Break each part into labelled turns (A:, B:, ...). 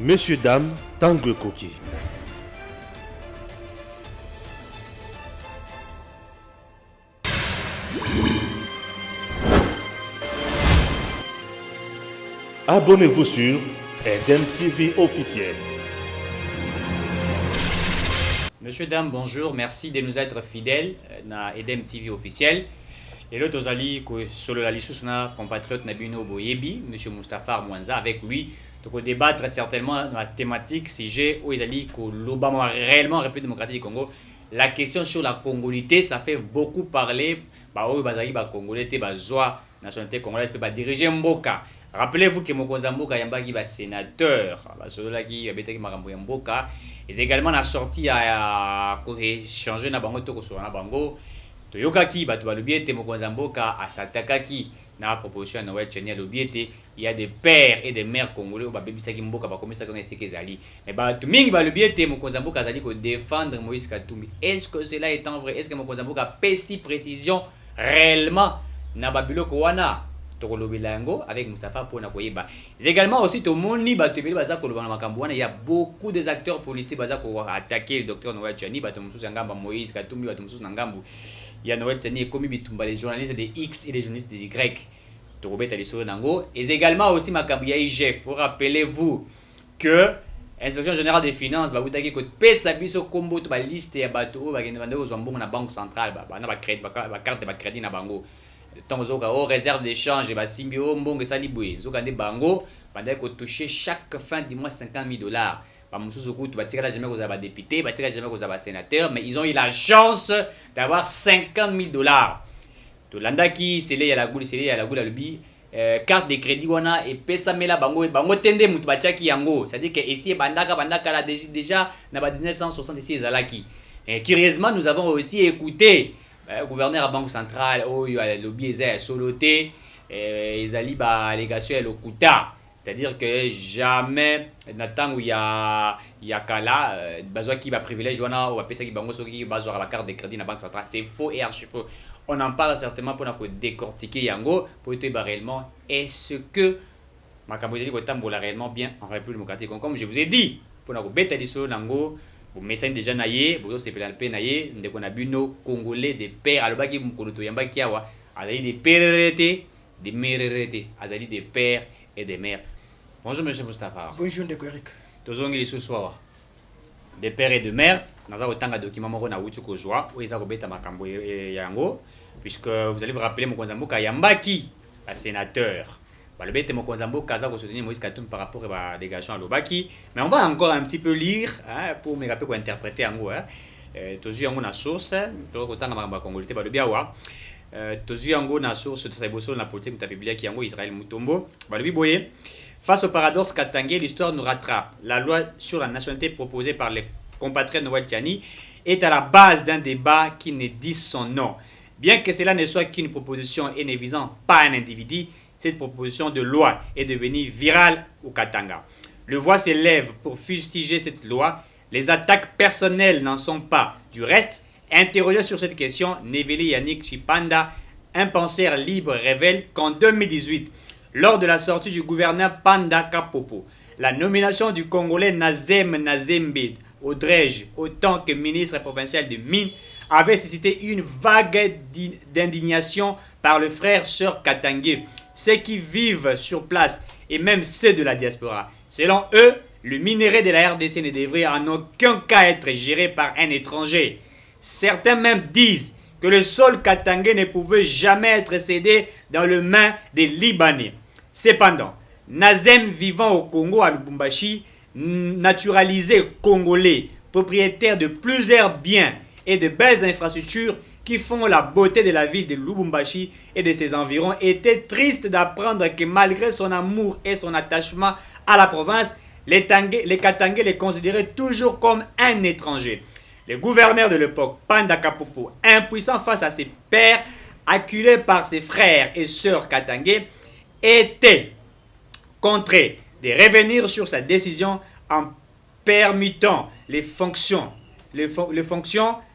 A: Messieurs, dames, Tangue Koki. Abonnez-vous sur Eden TV officiel.
B: Monsieur, dame, bonjour. Merci de nous être fidèles na Eden TV officiel. Et l'autre Ozali, sur la liste, na compatriote Nabino Boyebi, monsieur Moustapha Mwanza, avec lui. Donc, on débattre certainement dans la thématique sujet où Ozali, que l'Obama réellement République démocratique du Congo. La question sur la congolité, ça fait beaucoup parler. Bah, oui, Bazali, bah, Congolais, bah, Zoa, nationalité congolaise, peut pas diriger Mboka. Rappelez-vous que Mokonza Mboka Yambaki va sénateur, celui-là qui a été Mboka, et également la sortie à changer na bango toko sur na bango. Toyoka ki ba to ba lobiete Mokonza Mboka a s'attaquer qui na proposition na Noël Chenia lobiete, il y a des pères et des mères congolais ba bebisa ki Mboka ba comme ça comme c'est kezali. Mais ba to mingi ba lobiete Mokonza Mboka zali ko défendre Moïse Katumbi. Est-ce que cela est en vrai? Est-ce que Mokonza Mboka paie si précision réellement na babiloko wana? Avec Moustapha pour Nakoyeba. Également aussi, il y a beaucoup des acteurs politiques qui ont attaqué le docteur Noël Tchani, Moïse Katumbi, il y a Noël Tchani et comme les journalistes des X et les journalistes des Y. Et également aussi Makambouya IGF. Rappelez-vous que l'inspection générale des finances va vous dire que Pesabiso Combo la liste et bateau va vendre aux jambons la banque centrale, carte de crédit na bango. Tant zoka au réserve d'échange et simbi au mbongo saliboué zoka de bango pendant que toucher chaque fin du mois 50 000 $. Ba mususu kutu ba tirala jamais aux députés, ba tirala jamais aux sénateurs, mais ils ont eu la chance d'avoir 50 000 $. To landaki c'est là il y a la goule, c'est là il y a la goule à l'ubi carte de crédit wana et pesa mela bango tende mutu ba tiaki yango, c'est à dire que ici bandaka la déjà na ba 1966 zalaki. Et curieusement nous avons aussi écouté gouverneur à Banque Centrale, il y a le lobby soloté, ils allaient à l'allégation le Kuta. C'est-à-dire que jamais, où il y a Kala, besoin qui va privilégier, ou va payer ça qui va avoir la carte de crédit dans la Banque Centrale. C'est faux et archi faux. On en parle certainement pour décortiquer Yango, pour être réellement, est-ce que ma Cambodgie est réellement bien en République démocratique? Comme je vous ai dit, pour nous bêter les choses, vous message déjà naïe, vous aussi pe naïe, ndeko na bino congolais des pères alobaki mukoloto yambaki awa, azali des pères des mères azali des pères et des mères. Bonjour monsieur Moustapha.
C: Bonjour ndeko Eric.
B: Tozongi li soir. Des pères et de mères, naza otanga document moko na wutu ko joie, ou eza ko beta makambo yango puisque vous allez vous rappeler Mokonza Mboka yambaki un sénateur. Le bête Mokonza Mboka kaza ko soutenir Moïse Katumbi par rapport à la délégation à Lobaki, mais on va encore un petit peu lire pour me rappeler quoi interpréter en gros tozu yango na source to ko tanga ba congolais ba lobi awa tozu yango na source to saiboso na politique ta biblia ki yango Israël Mutombo ba lobi boye. Face au paradoxe katangé, l'histoire nous rattrape. La loi sur la nationalité proposée par les compatriotes Noël Tchani est à la base d'un débat qui ne dit son nom. Bien que cela ne soit qu'une proposition et ne visant pas un individu, cette proposition de loi est devenue virale au Katanga. Le voix s'élève pour fustiger cette loi. Les attaques personnelles n'en sont pas. Du reste, interrogé sur cette question, Neveli Yannick Chipanda, un penseur libre, révèle qu'en 2018, lors de la sortie du gouverneur Panda Kapopo, la nomination du Congolais Nazem Nazembe au DREJ, autant que ministre provincial des Mines, avait suscité une vague d'indignation par le frère-sœur Katangé, ceux qui vivent sur place et même ceux de la diaspora. Selon eux, le minerai de la RDC ne devrait en aucun cas être géré par un étranger. Certains même disent que le sol katangais ne pouvait jamais être cédé dans les mains des Libanais. Cependant, Nazem vivant au Congo à Lubumbashi, naturalisé congolais, propriétaire de plusieurs biens et de belles infrastructures qui font la beauté de la ville de Lubumbashi et de ses environs, était triste d'apprendre que malgré son amour et son attachement à la province, les Katangais les considéraient toujours comme un étranger. Le gouverneur de l'époque, Panda Kapopo, impuissant face à ses pères, acculé par ses frères et sœurs Katangais, était contraint de revenir sur sa décision en permettant les fonctions.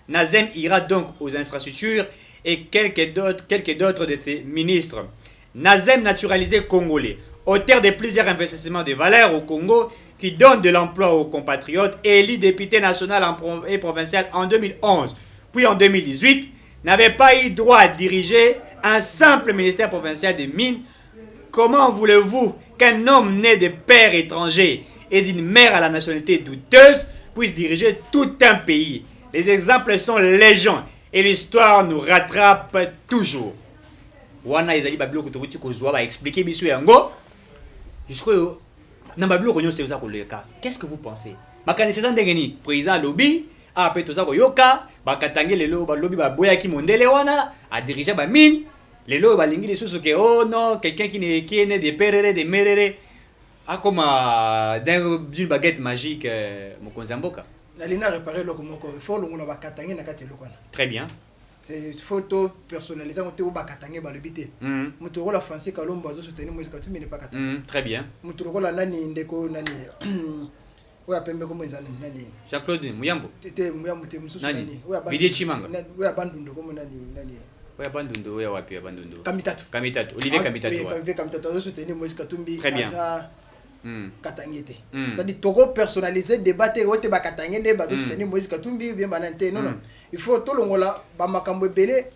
B: Nazem ira donc aux infrastructures et quelques d'autres de ses ministres. Nazem naturalisé congolais, auteur de plusieurs investissements de valeur au Congo, qui donne de l'emploi aux compatriotes, élu député national et provincial en 2011, puis en 2018, n'avait pas eu droit à diriger un simple ministère provincial des mines. Comment voulez-vous qu'un homme né de père étranger et d'une mère à la nationalité douteuse puisse diriger tout un pays? Les exemples sont légion et l'histoire nous rattrape toujours. Wana ezali babilo kutukuti kozwa ba expliquer biso yango. Jusqu'au na babilo konyo c'est ça koleka. Qu'est-ce que vous pensez? Makanisi za ndengeni président lobby a pe to za koyoka bakatange lelo ba lobby ba boya ki mondele wana a diriger ba mine. Lelo balingi lisusu ke oh non, quelqu'un qui est né de perere de merere a comme d'une baguette magique mokonzi mboka.
C: Nalina réparer le comment il faut l'on va katange na kati lokwana.
B: Très bien.
C: C'est photo personnalisée on te va katange ba lebité. Mutoro la français kalomba zo soutenir moi quand tu n'est pas katange.
B: Très bien.
C: Mutoro la nani ndeko nani. Oya pembe ko mweza nani.
B: Jean-Claude Muyambo.
C: Tete Muyambo te mususu
B: nani. Bidie Chimanga.
C: Oya bandundo ko nani.
B: Oya bandundo oya wapi ya bandundo.
C: Kamitatu.
B: Olivier Kamitatu.
C: Olivier Kamitatu zo soutenir moi Katumbi.
B: Très bien.
C: Katangete. C'est-à-dire toko personnalisé débattre wote ba katangé de ba soutenir Moïse Katumbi bien banante non. Il faut tout longola ba makambo belé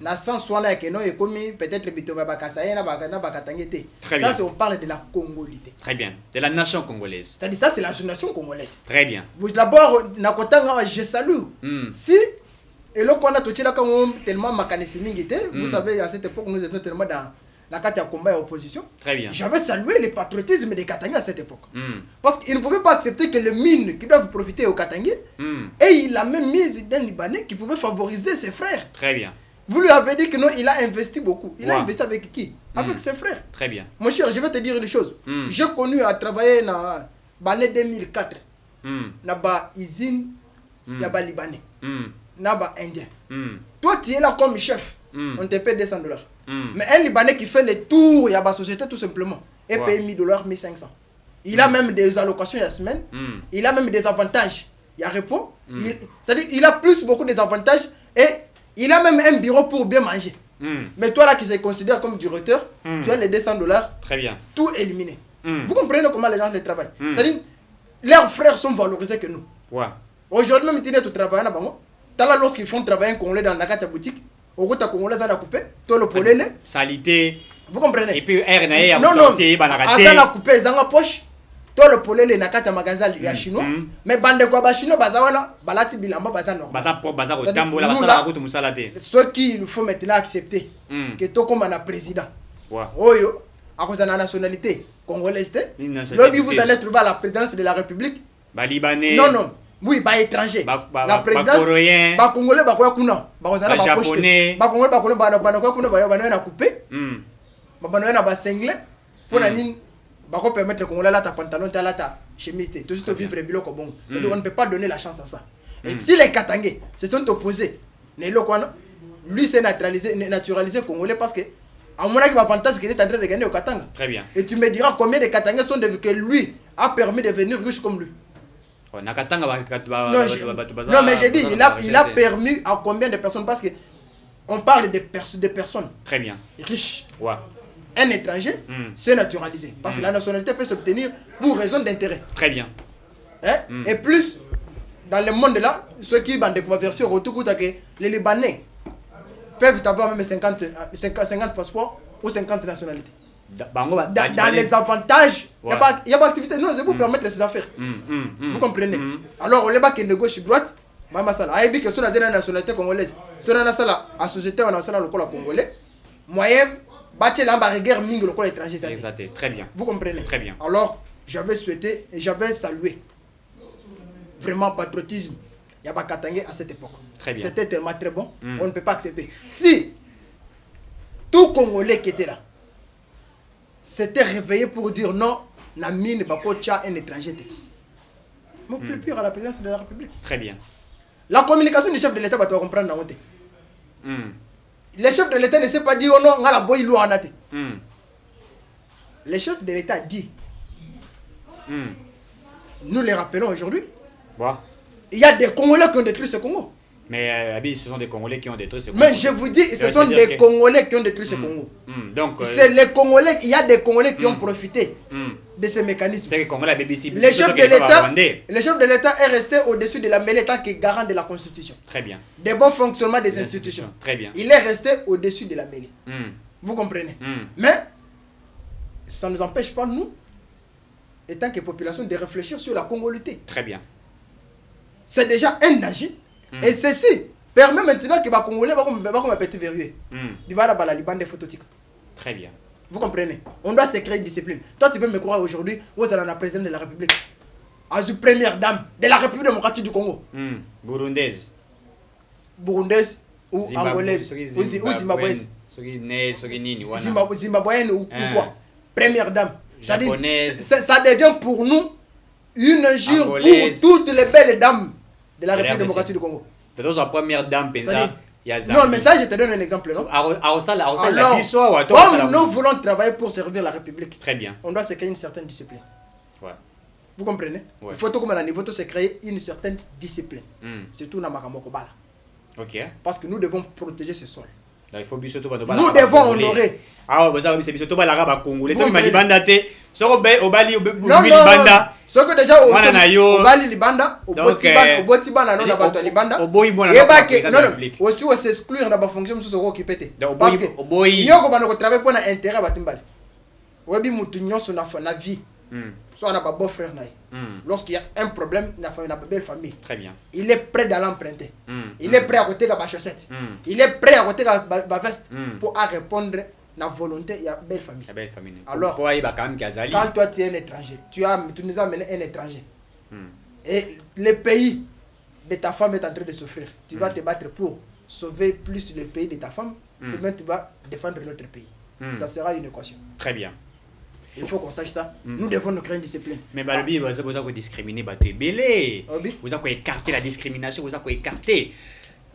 C: na sens wana ke non et comme peut-être bitomba ba kasaye na ba katangete. Ça c'est on parle de la congolité.
B: Très bien. De la nation congolaise.
C: C'est-à-dire ça c'est la nation congolaise.
B: Très bien.
C: Vous d'abord na kotanga je salue. Si et là qu'on a touché là quand tellement makanisi mingité, vous savez à cette époque nous étions tellement dans la carte à combat et opposition.
B: Très bien.
C: J'avais salué le patriotisme des Katangais à cette époque. Parce qu'ils ne pouvaient pas accepter que les mines qui doivent profiter aux Katangais, et il a même mis d'un Libanais qui pouvait favoriser ses frères.
B: Très bien.
C: Vous lui avez dit que non, il a investi beaucoup. Il a investi avec qui? Avec ses frères.
B: Très bien.
C: Mon cher, je vais te dire une chose. J'ai connu à travailler dans l'année 2004. Dans la usine, il y a des Libanais. Dans les Indiens. Toi, tu es là comme chef. On te paie $200. Mais un Libanais qui fait le tour, il y a la société tout simplement, et paye $1,000, 1,500. Il a même des allocations la semaine, il a même des avantages. Il y a repos, c'est-à-dire il a beaucoup des avantages et il a même un bureau pour bien manger. Mais toi là qui se considère comme directeur, tu as les $200,
B: très bien.
C: Tout éliminé. Vous comprenez comment les gens travaillent. C'est-à-dire leurs frères sont valorisés que nous. Aujourd'hui même, tu travailles là-bas, lorsqu'ils font travailler un Congolais dans la boutique, au côté Congolais ça a coupé tout le polele
B: salité
C: vous comprenez
B: et puis RNA a
C: non
B: sorti banarate
C: ça a coupé ça a poche tout le polele na kata magasin ya chinois mais bande quoi ba chinois bazawana balati bilamba bazano
B: baza kotambola basala kutu musalate
C: ce qui il faut maintenant accepter que to comme un président oyo à cause de la nationalité congolaise lobby vous allez trouver à la présidence de la République
B: ba libanais
C: non oui, bah étranger. La présidence, bah congolais, bah quoi kuna, bah ozana bah
B: japonais,
C: bah congolais, bah quoi kuna, bah na coupé, bah na single, pour la ligne, bah quoi permettre congolais là ta pantalon, ta là ta chemise, tout juste vivre bilo comme bon. C'est-à-dire on ne peut pas donner la chance à ça. Et si les Katangais se sont opposés, lui c'est naturalisé congolais parce que à mon avis l'avantage qu'il est en train de gagner au Katanga.
B: Très bien.
C: Et tu me diras combien de Katangais sont devenus que lui a permis de devenir riche comme lui.
B: Non,
C: mais j'ai dit, il a permis à combien de personnes? Parce que on parle de personnes
B: très bien
C: riches. Un étranger, c'est naturalisé. Parce que la nationalité peut s'obtenir pour raison d'intérêt.
B: Très bien.
C: Et plus, dans le monde là, ceux qui ont des conversions, retour que les Libanais peuvent avoir même 50 passeports ou 50 nationalités. Dans les avantages, il n'y a pas d'activité. Non, c'est pour permettre ces affaires. Vous comprenez? Alors, on est pas de gauche droite. Maman Sala, il dit que sur la nationalité congolaise, sur la société, on a le congolais. Moyen, bâtir la guerre mingue le étranger.
B: Très bien.
C: Vous comprenez?
B: Très bien.
C: Alors, j'avais souhaité et j'avais salué vraiment patriotisme. Il y a pas Katangé à cette époque. C'était tellement très bon. On ne peut pas accepter. Si tout Congolais qui était là s'était réveillé pour dire non, la mine Bakocha un étranger. Mais plus pire à la présidence de la République.
B: Très bien.
C: La communication du chef de l'État va te comprendre dans le chef de l'État ne sait pas dire oh non, la boy loi anate. Le chef de l'État dit. Nous les rappelons aujourd'hui. Il y a des Congolais qui ont détruit ce Congo.
B: Mais ce sont des Congolais qui ont détruit ce Congo.
C: Mais je vous dis, ce sont des Congolais qui ont détruit ce Congo.
B: Donc,
C: c'est les Congolais, il y a des Congolais qui ont profité de ces mécanismes.
B: C'est que Congolais BBC.
C: Le chef de l'État est resté au-dessus de la mêlée tant que garant de la Constitution.
B: Très bien.
C: Des bons fonctionnements des institutions.
B: Très bien.
C: Il est resté au-dessus de la mêlée. Vous comprenez? Mais ça ne nous empêche pas, nous, étant que population, de réfléchir sur la congolité.
B: Très bien.
C: C'est déjà un danger. Et ceci permet maintenant que les Congolais vont un petit verrouillé.
B: Très bien.
C: Vous comprenez? On doit se créer une discipline. Toi, tu peux me croire aujourd'hui, vous êtes la présidente de la République. As une première dame de la République démocratique du Congo.
B: Burundaise.
C: Burundaise ou angolaise. Ou zimbabwéenne. Zimbabwéenne ou quoi? Première dame. Ça devient pour nous une injure pour toutes les belles dames de la République démocratique du Congo.
B: C'est la première dame,
C: non, mais ça, je te donne un exemple. Non? Alors, comme nous voulons travailler pour servir la République,
B: très bien.
C: On doit se créer une certaine discipline.
B: Ouais.
C: Vous comprenez?
B: Ouais.
C: Il faut tout comme à niveau, se créer une certaine discipline. Surtout dans Makamokobala.
B: Ok.
C: Parce que nous devons protéger ce sol.
B: Il faut nous
C: devons honorer.
B: Ah, vous avez c'est surtout la Congolais. Tout le Libanda te. Soro au Bali au
C: Libanda. Ce que déjà au Bali Libanda, au Botibana non na Libanda.
B: Au boy moi
C: non. Aussi on s'exclure na ba fonction sur ce qui pété. Parce que yoko bana ko travailler pour na intérêt batimbali. Webi mutu nyonso na vie. Soit on a beau frère naï. Lorsqu'il y a un problème, il a une belle famille.
B: Très bien.
C: Il est prêt d'aller emprunter. Il est prêt à côté de la chaussette. Il est prêt à côté de la veste pour répondre à la volonté de la belle famille. Alors, quand toi tu es un étranger, tu nous as amené un étranger. Et le pays de ta femme est en train de souffrir. Tu vas te battre pour sauver plus le pays de ta femme. Et bien tu vas défendre notre pays. Ça sera une équation.
B: Très bien.
C: Il faut qu'on sache ça. Nous devons nous créer une discipline.
B: Mais Balobi, vous avez discriminé, vous avez écarté la discrimination, vous avez écarté.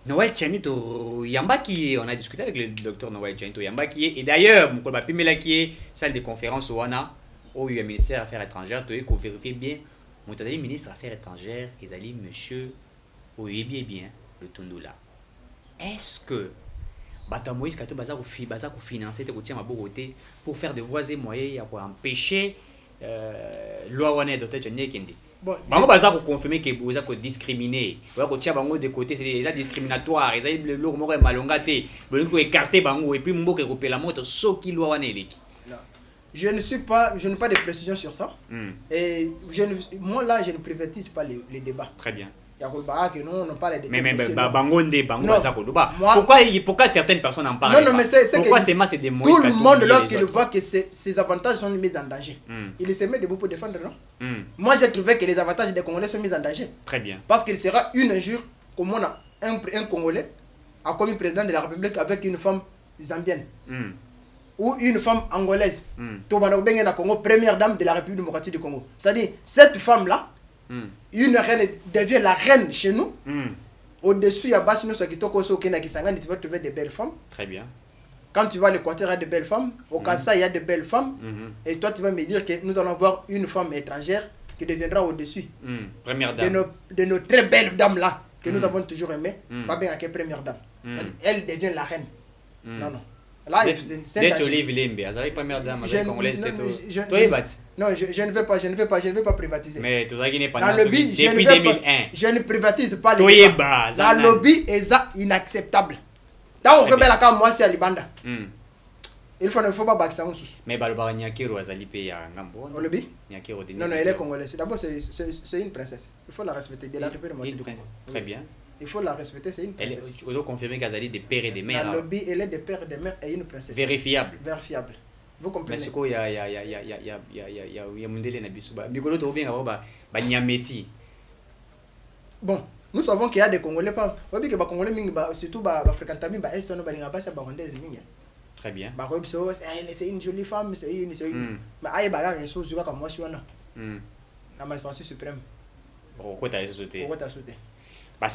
B: Noël Tchanito Yambaki, on a discuté avec le docteur Noël Tchanito Yambaki. Et d'ailleurs, mon collègue Pimela qui est salle de conférence au ANA, où il y a le ministère des Affaires étrangères, tu as vérifié bien. Mon ministre des Affaires étrangères, ils allaient monsieur Oyebi bien, le Tundula. Est-ce que Bata Moïse Kato Baza financer pour faire des voies et moyens pour empêcher loi wane de Kende. Bon, baza pour confirmer que vous avez discriminé, vous avez tia bango de côté, c'est discriminatoire, ils ont le mot malongate, vous avez écarté bango et puis mboke couper la moto soki loi wane leki.
C: Je n'ai pas de précision sur ça. Et moi là je ne privatise pas les débats.
B: Très bien. Pourquoi certaines personnes en parlent?
C: Non, mais
B: pourquoi c'est des mots?
C: Tout le monde, lorsqu'il voit que ces avantages sont mis en danger, il se met debout pour défendre, non? Moi, j'ai trouvé que les avantages des Congolais sont mis en danger.
B: Très bien.
C: Parce qu'il sera une injure, comme on a un Congolais a commis président de la République avec une femme zambienne ou une femme angolaise. Congo, première dame de la République démocratique du Congo. C'est-à-dire, cette femme-là, une reine devient la reine chez nous. Au-dessus, il y a Bassino Sakitoko Sokena Kisangani, tu vas trouver des belles femmes.
B: Très bien.
C: Quand tu vas à l'Équateur, il y a de belles femmes. Au Kassa, il y a de belles femmes. Et toi, tu vas me dire que nous allons voir une femme étrangère qui deviendra au-dessus
B: première dame.
C: De nos très belles dames-là, que nous avons toujours aimées. Pas bien qu'elle première dame. Elle devient la reine. Non, non. Là,
B: c'est Olive Limbe, la première dame avec congolaise.
C: Non, je ne vais pas privatiser.
B: Mais tu as pas
C: dans le lobby,
B: depuis 2001.
C: Je ne privatise pas les débats. Dans le lobby est inacceptable. Dans le rebelle à moi c'est à Libanda. Il ne faut pas battre ça en sous.
B: Mais Balobara Nyakiro Azali paye à Ngambo.
C: Au lobby?
B: Non,
C: non, elle est congolaise. D'abord, c'est une princesse. Il faut la respecter. De la République du Congo.
B: Très bien.
C: Il faut la respecter, c'est une princesse.
B: Elle est confirmée qu'Azali des pères et des mères.
C: Dans le lobby, elle est des pères et des mères et une princesse.
B: Vérifiable.
C: Vérifiable. Vous comprenez?
B: Mais ce qu'il y a Mundele Nabisuba. Mikolo to bien avoir Nyameti.
C: Bon, nous savons qu'il y a des Congolais pas. Oui, que les Congolais surtout fréquentement est on va pas ça burundaise mingi.
B: Très bien.
C: C'est une jolie femme, c'est une mais aïe bagarre les choses comme moi je suis là. La magistrat suprême.
B: Pourquoi tu as sauté?
C: Pourquoi tu as sauté?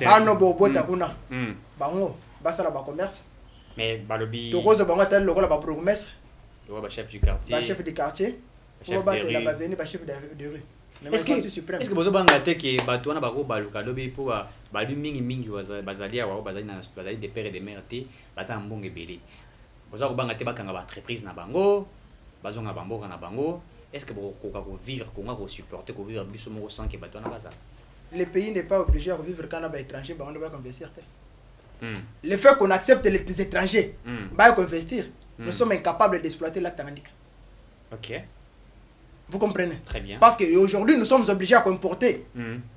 B: Ah
C: non, bota kuna. Bango, basa la commerce.
B: Mais balobi.
C: To cause bango tel logo la bourgmestre.
B: Le chef du quartier.
C: Le chef du quartier.
B: Chef de rue.
C: Le chef de rue.
B: Est-ce que vous avez un que Batouana Baro Baluka Lobby pour babi mingi bazali awa bazali des pères et des mères te bata mbongo ebele boza kobanga te bakanga ba entreprise na bango bazonga bamboka na bango. Est-ce que vous vivre comment supporter vivre biso moko sans que bato na baza?
C: Le pays n'est pas obligé à vivre quand on est étranger, on doit investir. Le fait qu'on accepte les étrangers, bah investir, nous sommes incapables d'exploiter la Tanganyika.
B: OK.
C: Vous comprenez?
B: Très bien.
C: Parce qu'aujourd'hui, nous sommes obligés à importer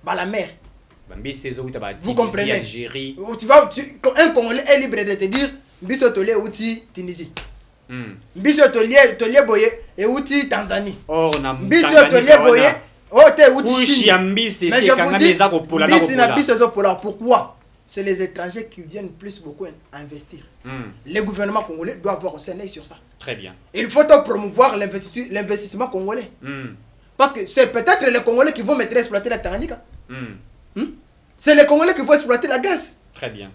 C: la mer. Vous comprenez?
B: Algérie.
C: Un Congolais est libre de te dire biso tolé outil Tunisie. Biso tolé boye et outil Tanzanie. Biso tolé boye oh te outil Chine. Mais je vous dis, pourquoi? C'est les étrangers qui viennent plus beaucoup investir. Le gouvernement congolais doit avoir aussi un œil sur ça.
B: Très bien.
C: Il faut promouvoir l'investissement congolais. Parce que c'est peut-être les Congolais qui vont mettre exploiter la Tanganyika. C'est les Congolais qui vont exploiter la gaz.
B: Très bien.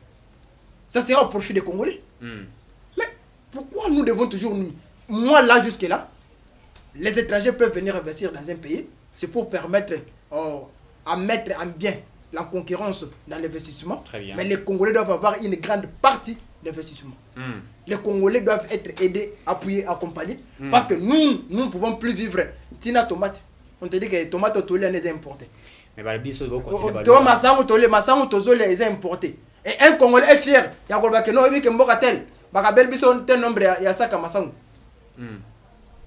C: Ça sera au profit des Congolais. Mais pourquoi nous devons toujours nous... Moi là, jusque-là, les étrangers peuvent venir investir dans un pays. C'est pour permettre à mettre en bien la concurrence dans l'investissement. Mais les Congolais doivent avoir une grande partie d'investissement. Les Congolais doivent être aidés, appuyés, accompagnés. Parce que nous ne pouvons plus vivre. Tina tomate. On te dit que les tomates au les importés.
B: Mais bah, le biso doit continuer.
C: Les importés. Et un Congolais est fier. Il y a un Congolais qui est tel. Bakabel biso un nombre ya saka masangu.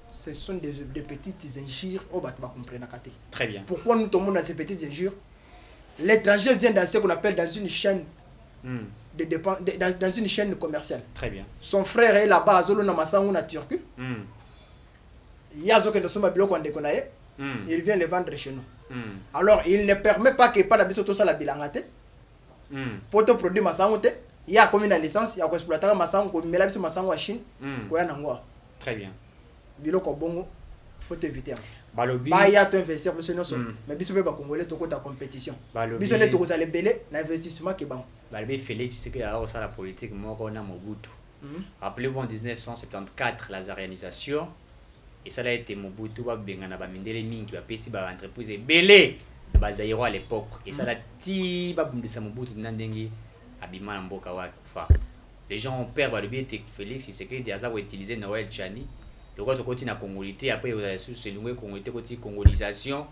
C: Ce sont des petites injures au batba comprendre.
B: Très bien.
C: Pourquoi nous tombons dans ces petites injures? L'étranger vient dans ce qu'on appelle dans une chaîne de dépenses, dans une chaîne commerciale.
B: Très bien.
C: Son frère est là-bas à Zolo Namasangu na Turquie. Il y a ce que nous sommes à Biloko en déconnaïe. Il vient les vendre chez nous. Alors il ne permet pas que pas la biso tout ça la bilangate. Pour te produire masangu te, il y a comme une licence, il y a exploiter masangu ko mela biso masangu à Chine. Ko ya nangwa.
B: Très bien.
C: Biloko bongo faut éviter.
B: Balobi
C: ba ya to investir biso non so. Mais biso be ba congolais to ko ta compétition. Biso ne to ko za lebele na investissement ke bango.
B: Balobi Félix c'est que alors ça la politique moko na Mobutu. Rappelez-vous en 1974 la zaréanisation et ça a été Mobutu ba benga na ba mindele mingi ba pesi ba entreprise belé na ba Zaïro à l'époque et ça la ti ba bundisa Mobutu na ndengi abima na mboka wa kufa. Les gens ont peur balobi te Félix c'est que des azako utiliser Noël Chani. Donc quand on continue à congolité après vous avez c'est longue congolité côté congolisation.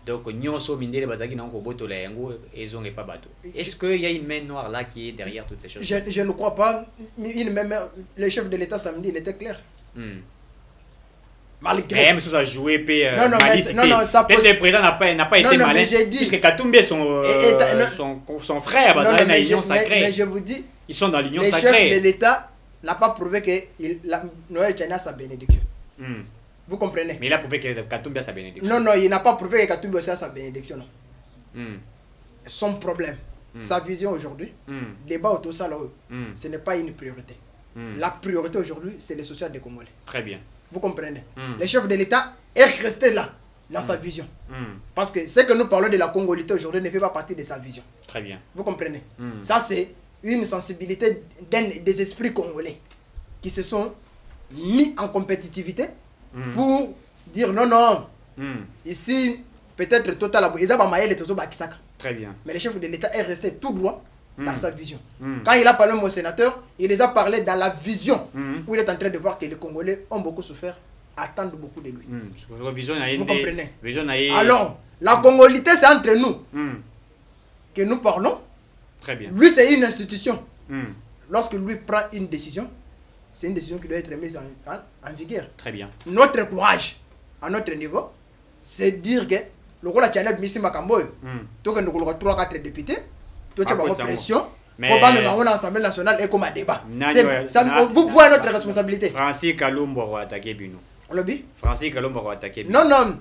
B: Donc nyonso mindele bazaki na ko botola yango ezong et pas bateau. Est-ce que il y a une main noire là qui est derrière toutes ces choses?
C: Je ne crois pas. Le chef de l'État samedi il était clair. Malgré
B: même ça a joué
C: non, ça pose...
B: le président n'a pas été malin puisque Katumbi son frère dans l'union sacrée.
C: Mais je vous dis,
B: ils sont dans l'union
C: sacrée. Le chef de l'État n'a pas prouvé que Noël Tchana a sa bénédiction. Vous comprenez?
B: Mais il a prouvé que Katumbi a sa bénédiction.
C: Non, il n'a pas prouvé que Katumbi a sa bénédiction. Son problème, sa vision aujourd'hui, débat autour de ça, ce n'est pas une priorité. La priorité aujourd'hui, c'est le social des Congolais.
B: Très bien.
C: Vous comprenez? Le chef de l'État est resté là, dans sa vision. Parce que ce que nous parlons de la congolité aujourd'hui ne fait pas partie de sa vision.
B: Très bien.
C: Vous comprenez? Ça, c'est une sensibilité des esprits congolais qui se sont mis en compétitivité pour dire non. Ici, peut-être Total
B: Très bien.
C: Mais le chef de l'État est resté tout droit dans sa vision. Quand il a parlé au sénateur, il les a parlé dans la vision où il est en train de voir que les Congolais ont beaucoup souffert, attendent beaucoup de lui. Vous comprenez? Alors, la congolité, c'est entre nous que nous parlons.
B: Très bien.
C: Lui, c'est une institution. Lorsque lui prend une décision, c'est une décision qui doit être mise en vigueur.
B: Très bien.
C: Notre courage, à notre niveau, c'est dire que le rôle de Tchanet Missi Makamboy, donc nous avons 3-4 députés, tu as une pression, pour pas même l'Assemblée nationale et comme un débat. Vous pouvez notre responsabilité.
B: Francis Kalumbo va attaquer Bino.
C: Lobby?
B: Francis Kalumbo va attaquer Bino.
C: Non.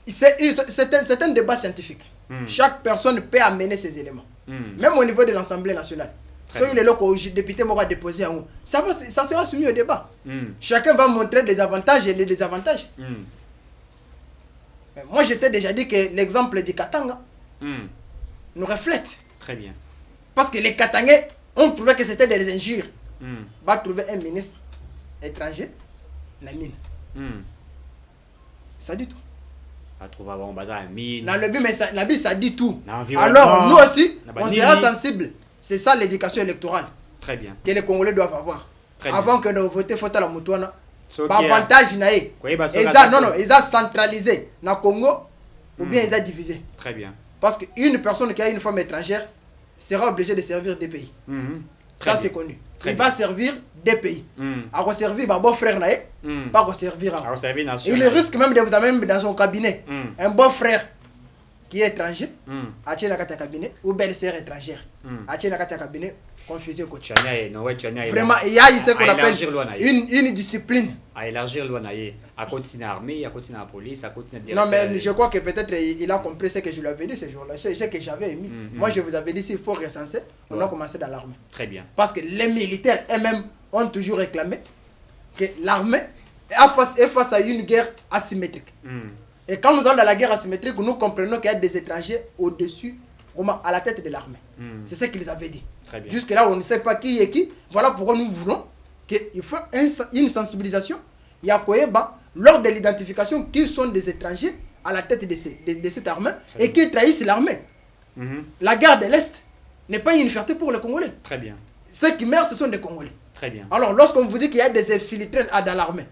C: C'est un débat scientifique. Chaque personne peut amener ses éléments. Même au niveau de l'Assemblée nationale. Si il est là que député m'aura déposé en haut, ça sera soumis au débat. Chacun va montrer les avantages et les désavantages. Moi, je t'ai déjà dit que l'exemple du Katanga nous reflète.
B: Très bien.
C: Parce que les Katangais ont trouvé que c'était des injures. Va trouver un ministre étranger, la mine. Ça dit tout.
B: À trouver un bazar mine.
C: Dans le but, mais ça, la Bible, ça dit tout.
B: L'environnement.
C: Alors, nous aussi,
B: La
C: on
B: banini.
C: sera sensible. C'est ça l'éducation électorale
B: Très bien.
C: que les Congolais doivent avoir.
B: Très
C: Avant que de voter, il faut la moutouana.
B: Soki
C: Par avantage, naïe. Non, non, ils ont centralisé dans le Congo ou bien ils ont divisé.
B: Très bien.
C: Parce qu'une personne qui a une femme étrangère sera obligée de servir des pays. Ça, c'est connu. Il va servir des pays. À quoi servir mon beau-frère, pas quoi servir à il risque même de vous amener dans son cabinet. Un beau-frère qui est étranger, à tient dans cabinet, ou belle-sœur étrangère, à tient dans cabinet, confusé au côté. Vraiment, il y a ce qu'on appelle une discipline.
B: À élargir le loyer, à continuer l'armée, à continuer la police, à continuer.
C: Non, mais je crois que peut-être il a compris ce que je lui avais dit ce jour-là, ce que j'avais émis. Moi, je vous avais dit s'il faut recenser, on a commencé dans l'armée.
B: Très bien.
C: Parce que les militaires eux-mêmes ont toujours réclamé que l'armée est face à une guerre asymétrique. Et quand nous allons dans la guerre asymétrique, nous comprenons qu'il y a des étrangers au-dessus, à la tête de l'armée. C'est ce qu'ils avaient dit. Jusque-là, on ne sait pas qui est qui. Voilà pourquoi nous voulons qu'il faut une sensibilisation. Il y a Koyeba, lors de l'identification, qui sont des étrangers à la tête de cette armée et qui trahissent l'armée. La guerre de l'Est n'est pas une fierté pour les Congolais.
B: Très bien.
C: Ceux qui meurent, ce sont des Congolais.
B: Très bien.
C: Alors, lorsqu'on vous dit qu'il y a des infiltrés dans l'armée,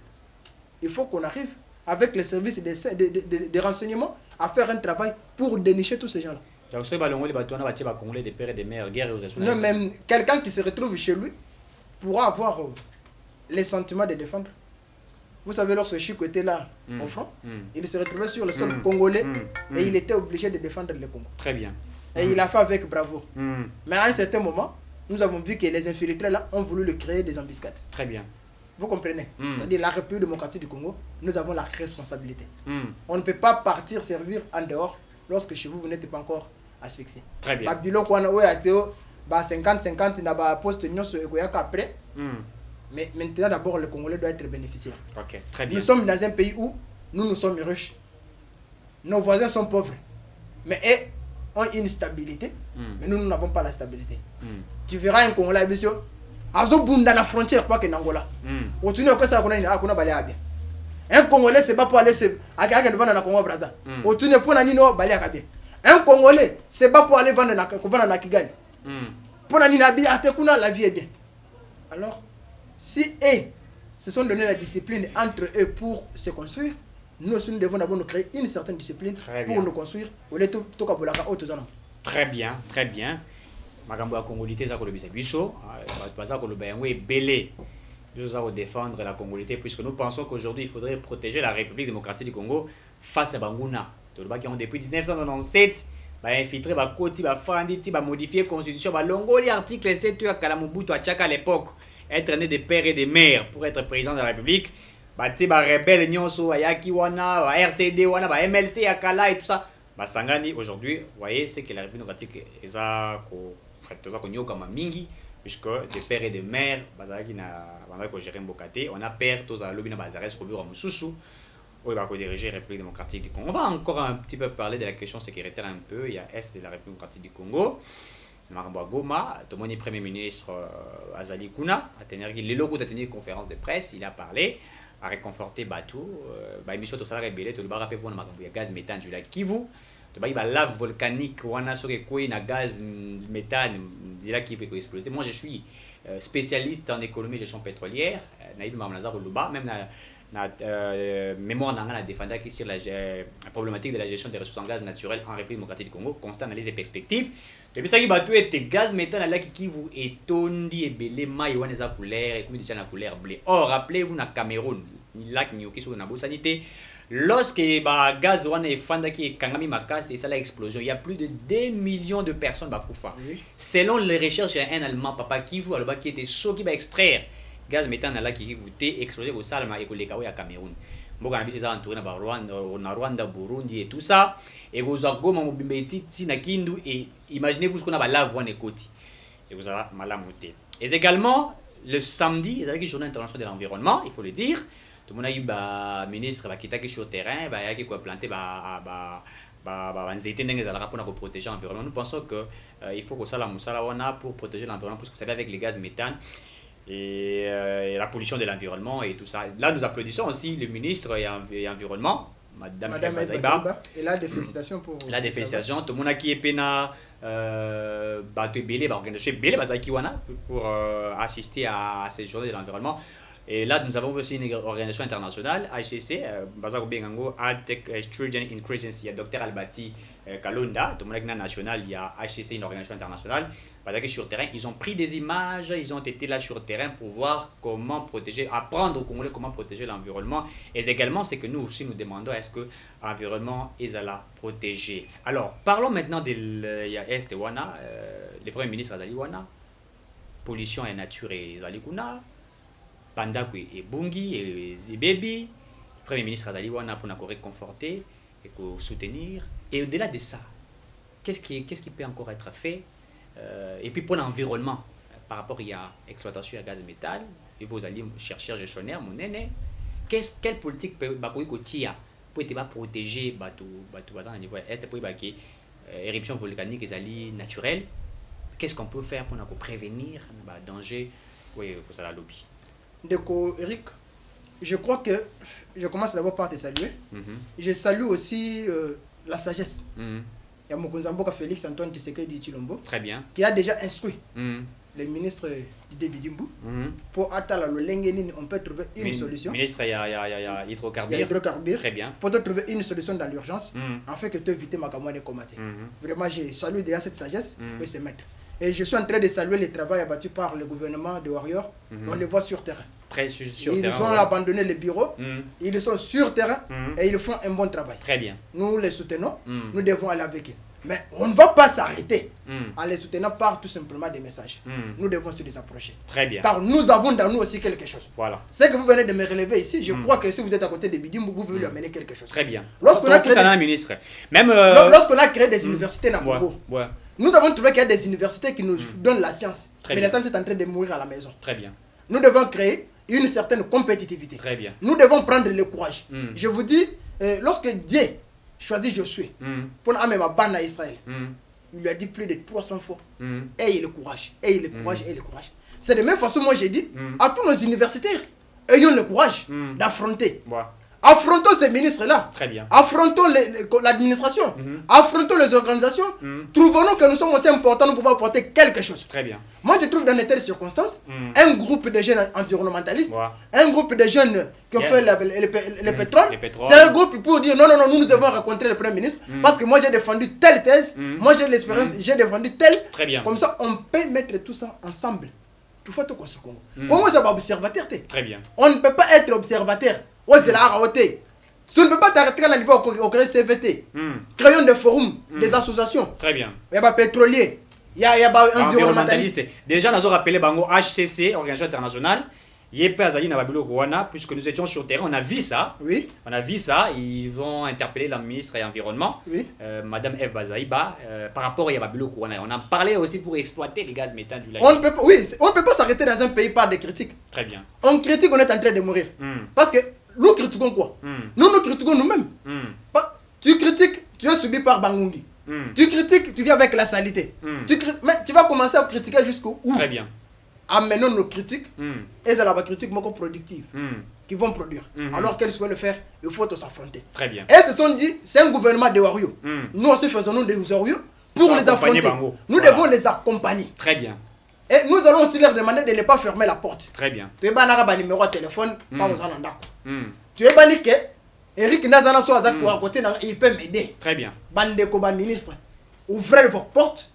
C: il faut qu'on arrive avec les services de renseignement à faire un travail pour dénicher tous ces gens-là. Non, même quelqu'un qui se retrouve chez lui pourra avoir les sentiments de défendre. Vous savez, lorsque Chico était là, au front, il se retrouvait sur le sol congolais et il était obligé de défendre le Congo.
B: Très bien.
C: Et il a fait avec bravoure. Mais à un certain moment, nous avons vu que les infiltrés là ont voulu le créer des embuscades.
B: Très bien.
C: Vous comprenez? C'est-à-dire la République démocratique du Congo, nous avons la responsabilité. On ne peut pas partir servir en dehors lorsque chez vous, vous n'êtes pas encore asphyxié.
B: Très bien.
C: Babylon, quand on a 50-50, on a poste après. Mais maintenant, d'abord, le Congolais doit être bénéficiaire.
B: Ok, très bien.
C: Nous sommes dans un pays où nous sommes riches. Nos voisins sont pauvres. Mais eux ont une stabilité. Mais nous n'avons pas la stabilité. Tu verras un Congolais, monsieur, dans la frontière, pas que Nangola. Un Congolais, c'est pas pour aller vendre dans la Congo Brazza. Un Congolais, c'est pas pour aller vendre dans la Kigali. Pour la vie est bien. Alors, si eux se sont donné la discipline entre eux pour se construire, nous aussi nous devons d'abord nous créer une certaine discipline pour nous construire.
B: Très bien, très bien. Makambo ya congolité za kolobisa biso, baza koloba yango ebele. Biso za défendre la congolité puisque nous pensons qu'aujourd'hui il faudrait protéger la République démocratique du Congo face à Banguna. Toloba qui ont depuis 1997 ba infiltré ba koti ba fandi ti ba modifier constitution ba longoli article 7 ya Kalamubutu à Tchaka à l'époque, être né de père et de mère pour être président de la République. Ba ti ba rebelle nyonso ayaki wana, ba RCD wana, ba MLC ya Kala et tout ça. Ba sangani aujourd'hui, vous voyez, c'est que la République démocratique eza ko mingi puisque des pères et des mères bazaki na banda ko gérer mbokate on a père tous à lobby na bazares ko biro mususu ou va ko diriger la République démocratique du Congo. On va encore un petit peu parler de la question sécuritaire un peu. Il y a est de la République démocratique du Congo, Makambo Goma, Tomoni premier ministre Azali Kuna a tenu une conférence de presse, il a parlé a réconforté Batou ba émission to sala rebelle to le ba rappel pour na Makambo ya gaz méthane du lac Kivu. La lave volcanique, na gaz méthane, qui peut exploser. Moi, je suis spécialiste en économie et gestion pétrolière. Même la mémoire n'a défendu qui sur la problématique de la gestion des ressources en gaz naturel en République démocratique du Congo, constat analyse et perspectives. Depuis ça, il y a gaz méthane là qui vous étonne et belé maï ou les couleurs et comme déjà la couleur bleu. Or, rappelez-vous, na Cameroun, lac Nyoki sur la sanité. Lorsque le gaz est fanda qui est kangami makas et ça la explosion, il y a plus de 2 millions de personnes qui oui. Selon les recherches, il y a un Allemand, Papa Kivu, qui était chaud qui va extraire gaz méthane là qui vous explosé au Salma et au Cameroun. Beaucoup de gens entourés par Rwanda, Burundi et tout ça. Et vous avez na Kindu et imaginez-vous ce qu'on a la lave et côté. Et vous avez malamoté. Et également le samedi, il y a la journée internationale de l'environnement, il faut le dire. Tout le monde a eu un ministre qui est sur le terrain, qui a planté pour protéger l'environnement. Nous pensons qu'il faut que ça pour protéger l'environnement, parce que vous savez, avec les gaz méthane et la pollution de l'environnement et tout ça. Là, nous applaudissons aussi le ministre et environnement, Madame
C: Bazaïba. Et là, des félicitations pour...
B: Là, des félicitations. Tout le monde qui est pena bateau belé, organisation belé, pour assister à ces journées de l'environnement. Et là, nous avons aussi une organisation internationale, HCC, Bazako Bengango, Altec Student Increases, il y a Dr Albati Kalonda, tout le monde national, il y a HCC, une organisation internationale. Bazako sur terrain, ils ont pris des images, ils ont été là sur terrain pour voir comment protéger, apprendre aux Congolais comment protéger l'environnement. Et également, c'est que nous aussi nous demandons est-ce que l'environnement est à la protéger. Alors, parlons maintenant de l'Est Wana, le Premier ministre Azali Wana, pollution et nature et Zalikuna. Pandakwe et Bungi et Zibebi, le Premier ministre Azali Wana pour nous réconforter et soutenir. Et au-delà de ça, qu'est-ce qui peut encore être fait et puis pour l'environnement, par rapport à l'exploitation à gaz et métal, et vous allez chercher gestionnaire, mon aîné, quelle politique peut être protéger au niveau est pour éruption volcanique et naturelle? Qu'est-ce qu'on peut faire pour prévenir les dangers pour ça lobby?
C: Déco Eric, je crois que je commence d'abord par te saluer. Je salue aussi la sagesse. Il y a Mokozamboka Félix Antoine Tshisekedi Tshilombo.
B: Très bien.
C: Qui a déjà instruit les ministres du Débidimbu pour attendre le Lengenin, on peut trouver une solution.
B: Ministre, il y a
C: hydrocarbures.
B: Très bien.
C: Pour trouver une solution dans l'urgence, afin que tu évites ma camarade combattre. Vraiment, je salue déjà cette sagesse pour se mettre. Et je suis en train de saluer le travail abattu par le gouvernement de Warrior. On les voit sur terrain. Ils ont abandonné les bureaux, ils sont sur terrain et ils font un bon travail.
B: Très bien.
C: Nous les soutenons, nous devons aller avec eux. Mais on ne va pas s'arrêter en les soutenant par tout simplement des messages. Nous devons se les approcher.
B: Très bien.
C: Car nous avons dans nous aussi quelque chose.
B: Voilà.
C: C'est que vous venez de me relever ici, je crois que si vous êtes à côté de Bidim, vous pouvez lui amener quelque chose.
B: Très bien.
C: Lorsqu'on a créé
B: ministre. Même
C: lorsqu'on a créé des universités dans Congo,
B: ouais.
C: Nous avons trouvé qu'il y a des universités qui nous donnent la science.
B: Très
C: mais
B: bien.
C: la science est en train de mourir à la maison.
B: Très bien.
C: Nous devons créer une certaine compétitivité.
B: Très bien.
C: Nous devons prendre le courage. Je vous dis, lorsque Dieu choisit Josué pour amener ma banne à Israël, il lui a dit plus de 300 fois, ayez le courage, ayez le courage, ayez le courage. C'est de la même façon, moi j'ai dit à tous nos universitaires, ayons le courage d'affronter. Affrontons ces ministres-là.
B: Très bien.
C: Affrontons l'administration. Affrontons les organisations. Trouvons-nous que nous sommes aussi importants, nous pouvons apporter quelque chose.
B: Très bien.
C: Moi, je trouve dans de telles circonstances, un groupe de jeunes environnementalistes, un groupe de jeunes qui ont fait le pétrole, c'est un groupe pour dire non, nous devons rencontrer le Premier ministre parce que moi j'ai défendu telle thèse, moi j'ai l'expérience, j'ai défendu telle.
B: Très bien.
C: Comme ça, on peut mettre tout ça ensemble. Tout faut tout construire Congo. Comment ça va observateur?
B: Très bien.
C: On ne peut pas être observateur. C'est la rareté. Si on ne peut pas t'arrêter à niveau au CVT, créons des forums, des associations.
B: Très bien.
C: Il y a des pétroliers, il y a environnementalistes.
B: Déjà, nous avons rappelé Bango HCC, Organisation internationale. Puisque nous étions sur le terrain, on a vu ça.
C: Oui.
B: On a vu ça. Ils vont interpeller la ministre de l'Environnement, Madame Eve Bazaïba, par rapport à Yababilo Kouana. On a parlé aussi pour exploiter les gaz méthane du lac.
C: On ne peut pas s'arrêter dans un pays par des critiques.
B: Très bien.
C: On critique, on est en train de mourir. Parce que nous critiquons quoi? Nous critiquons nous-mêmes. Tu critiques, tu es subi par Bangungi. Tu critiques, tu viens avec la salité. Mais tu vas commencer à critiquer jusqu'où?
B: Très bien.
C: Amenons nos critiques et c'est la critique productive qui vont produire. Alors qu'elles souhaitent le faire, il faut s'affronter.
B: Très bien.
C: Et ce sont dit, c'est un gouvernement de Wario. Nous aussi faisons des Wario pour les affronter. Nous devons les accompagner.
B: Très bien.
C: Et nous allons aussi leur demander de ne pas fermer la porte.
B: Très bien.
C: Tu es un numéro de téléphone, tu es banni que Eric Nazana soit à côté, il peut m'aider.
B: Très bien.
C: Bandeko ministre, ouvrez vos portes.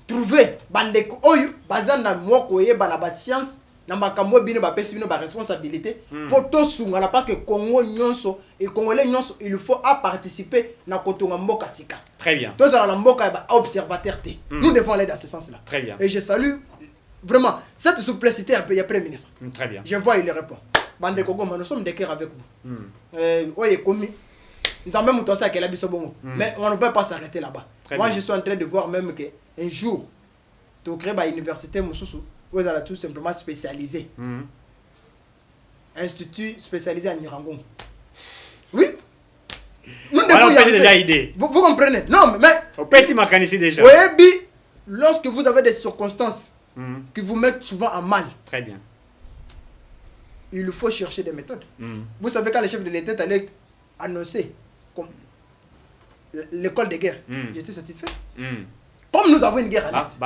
C: Trouver bandeko oyo bazana moko yeba na ba science na makambo bino ba pesi bino ba responsabilité pour to sungala parce que Congo nyonso et Congolais nyonso il faut à participer na kotonga mboka sika.
B: Très bien.
C: Tous à la mboka ba observateur té. Nous devons aller dans ce sens-là.
B: Très bien.
C: Et je salue vraiment cette souplicité à Premier ministre.
B: Très bien.
C: Je vois il répond. Bandeko Goma, nous sommes d'accord avec vous. Oye komi ils ont même tout ça qu'elle a biso bongo. Mais on ne peut pas s'arrêter là-bas. Moi je suis en train de voir même que un jour, tu crées une université Moussoussou, où ils allons tout simplement spécialisé. Institut spécialisé en Nirangon. Oui. Nous devons y arriver. Vous comprenez? Non, mais.
B: On peut s'y marquer ici déjà.
C: Oui, lorsque vous avez des circonstances qui vous mettent souvent en mal.
B: Très bien.
C: Il faut chercher des méthodes. Vous savez quand le chef de l'État allait annoncer comme l'école de guerre, j'étais satisfait. Comme nous avons une guerre à l'Est.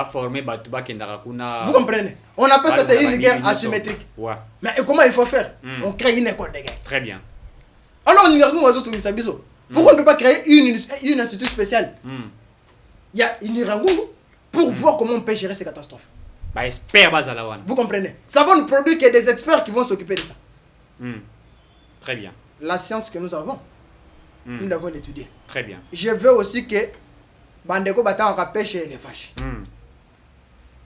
C: Vous comprenez? On appelle ça c'est une guerre asymétrique.
B: Ouais.
C: Mais comment il faut faire? On crée une école de guerre.
B: Très bien.
C: Alors, pourquoi on ne peut pas créer une institut spéciale? Il y a une Irangungu pour voir comment on peut gérer ces catastrophes. Vous comprenez? Ça va nous produire qu'il y a des experts qui vont s'occuper de ça.
B: Très bien.
C: La science que nous avons, nous l'avons étudiée.
B: Très bien.
C: Je veux aussi que Bandeko Bata en pêche les vaches.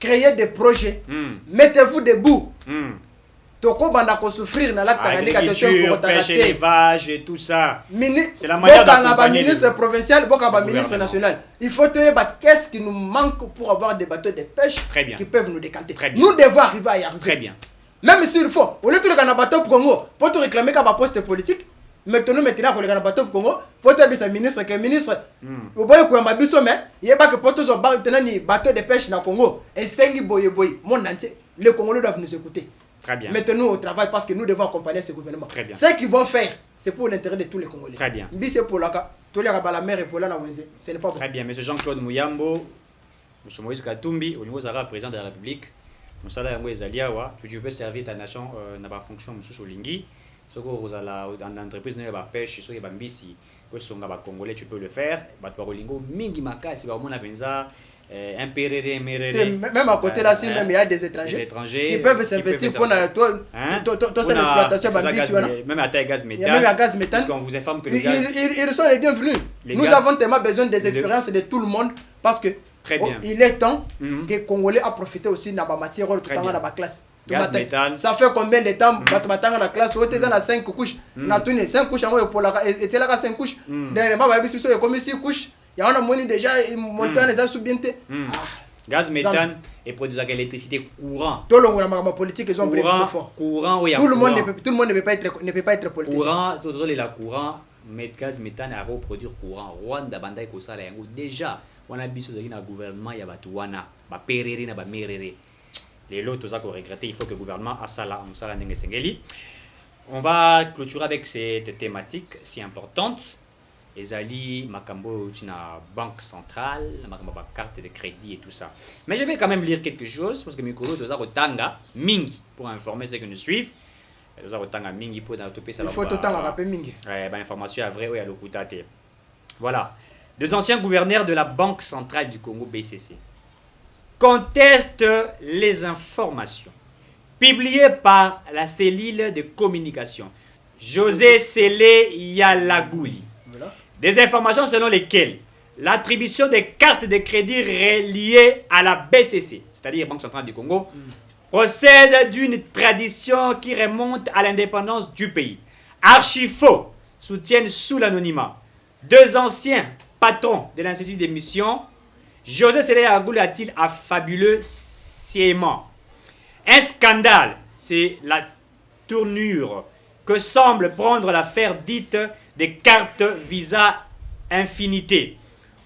C: Créez des projets. Mettez-vous debout. Toko Bandako souffrir dans la
B: agriculture, pêche les vaches et tout ça. C'est la manière d'accompagner
C: ministre provincial, ministre national. Il faut te dire qu'est-ce qui nous manque pour avoir des bateaux de pêche qui peuvent nous décanter. Nous devons arriver à y arriver.
B: Très bien.
C: Même s'il faut, au lieu de faire un bateau pour Congo, pour te réclamer qu'à poste politique, maintenant maintenant qu'on a bateau pour Congo, pour te dire ministre que ministre, au bout de ma biso mais il y a pas que pour tous les bateaux de pêche dans Congo et 5 boy monde entier, les Congolais doivent nous écouter.
B: Très bien.
C: Mettons-nous au travail parce que nous devons accompagner ce gouvernement.
B: Très bien.
C: Ce qu'ils vont faire, c'est pour l'intérêt de tous les Congolais.
B: Très bien.
C: C'est pour la mer et pour la Wenze. Ce n'est pas bon.
B: Très bien. Monsieur Jean-Claude Mouyambo, Monsieur Moïse Katumbi, au niveau Zara, président de la République, Monsieur Yango Ezaliawa, tu peux servir ta nation dans la fonction Monsieur Lingi. Ce que vous avez dans l'entreprise de la pêche, ce que vous avez ici, pour les Congolais, tu peux le faire. Bateau Mingi Makasi, on a besoin un péréré,
C: même à côté là, même il y a des étrangers qui peuvent s'investir pour ton exploitation.
B: Même à taille gaz méthane.
C: Même à gaz méthane.
B: Parce qu'on vous informe que le gaz.
C: Ils sont les bienvenus. Nous avons tellement besoin des expériences de tout le monde parce que il est temps que les Congolais a profité aussi de la matière tout dans la classe.
B: Gaz méthane.
C: Ça fait combien de temps dans la classe où tu es dans la 5 couches? 5 couches pour la et tu es là 5 couches. Dernièrement, il y a comme 6 couches. Il y a un déjà montant les assoubintés.
B: Gaz méthane et produit de l'électricité courant.
C: Tout le monde politique ils ont voulu fort.
B: Courant oui.
C: Tout le monde ne peut pas être politique.
B: Courant, tout le courant, mais gaz méthane a reproduire courant. Rwanda banda ko sala yango déjà on a biso zaki na gouvernement ya batu wana ba perere na ba merere. Les lots ça qu'on regrette, il faut que le gouvernement a ça là, on ça ndenge sengeli. On va clôturer avec cette thématique si importante. Ezali Makambo na banque centrale, Makambo carte de crédit et tout ça. Mais je vais quand même lire quelque chose parce que Mikolo doza rotanga mingi pour informer ceux qui nous suivent. Doza rotanga mingi pour dans tout ça.
C: Il faut tout temps rappeler mingi.
B: Information à vrai ou à l'okutate. Voilà. Deux anciens gouverneurs de la Banque centrale du Congo BCC contestent les informations publiées par la cellule de communication José Sélé Yalagouli. Voilà. Des informations selon lesquelles l'attribution des cartes de crédit reliées à la BCC, c'est-à-dire Banque centrale du Congo, procède d'une tradition qui remonte à l'indépendance du pays. Archifaux soutiennent sous l'anonymat deux anciens patrons de l'Institut d'émission. José Sélé Yalagouli a-t-il affabuleux sciemment. Un scandale, c'est la tournure que semble prendre l'affaire dite des cartes Visa Infinité